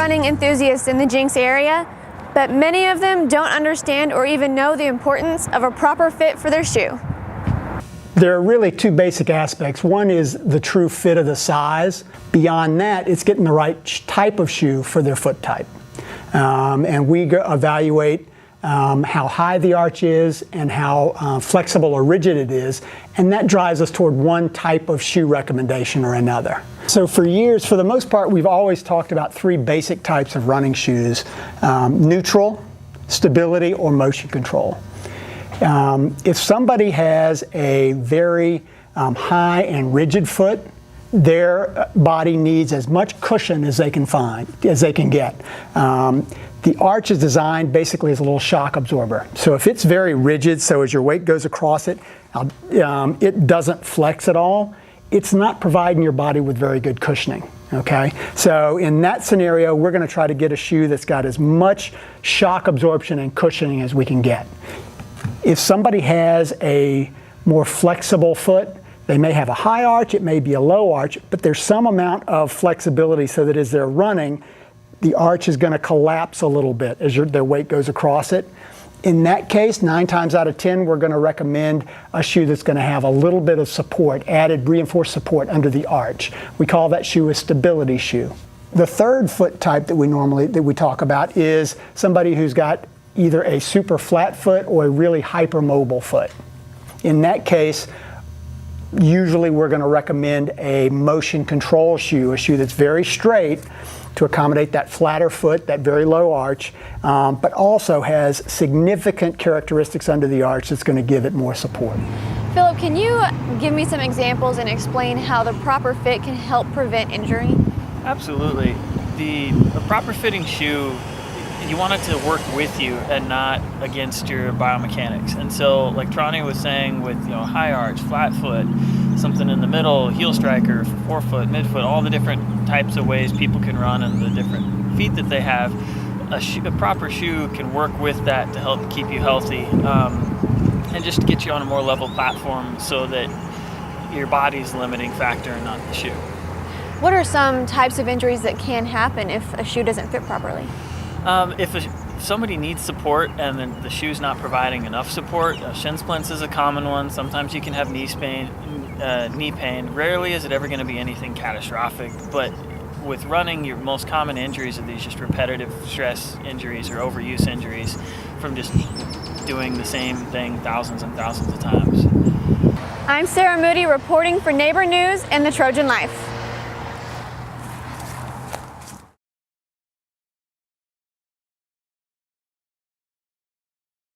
running enthusiasts in the Jenks area, but many of them don't understand or even know the importance of a proper fit for their shoe. There are really two basic aspects. One is the true fit of the size. Beyond that, it's getting the right type of shoe for their foot type. And we evaluate how high the arch is and how flexible or rigid it is, and that drives us toward one type of shoe recommendation or another. So for years, for the most part, we've always talked about three basic types of running shoes: neutral, stability, or motion control. If somebody has a very high and rigid foot, their body needs as much cushion as they can get. The arch is designed basically as a little shock absorber. So if it's very rigid, so as your weight goes across it, it doesn't flex at all, it's not providing your body with very good cushioning. Okay, so in that scenario, we're going to try to get a shoe that's got as much shock absorption and cushioning as we can get. If somebody has a more flexible foot, they may have a high arch, it may be a low arch, but there's some amount of flexibility so that as they're running, the arch is going to collapse a little bit as their weight goes across it. In that case, 9 times out of 10, we're going to recommend a shoe that's going to have a little bit of support, added reinforced support under the arch. We call that shoe a stability shoe. The third foot type that we talk about is somebody who's got either a super flat foot or a really hypermobile foot. In that case, usually we're going to recommend a motion control shoe, a shoe that's very straight to accommodate that flatter foot, that very low arch, but also has significant characteristics under the arch that's going to give it more support. Phillip, can you give me some examples and explain how the proper fit can help prevent injury? Absolutely. A proper fitting shoe, you want it to work with you and not against your biomechanics. And so, like Trani was saying, with high arch, flat foot, something in the middle, heel striker, forefoot, midfoot, all the different types of ways people can run and the different feet that they have, a proper shoe can work with that to help keep you healthy and just get you on a more level platform so that your body's the limiting factor and not the shoe. What are some types of injuries that can happen if a shoe doesn't fit properly? If somebody needs support and then the shoe's not providing enough support, shin splints is a common one. Sometimes you can have knee pain. Rarely is it ever going to be anything catastrophic, but with running, your most common injuries are these just repetitive stress injuries or overuse injuries from just doing the same thing thousands and thousands of times. I'm Sarah Moody reporting for Neighbor News and the Trojan Life.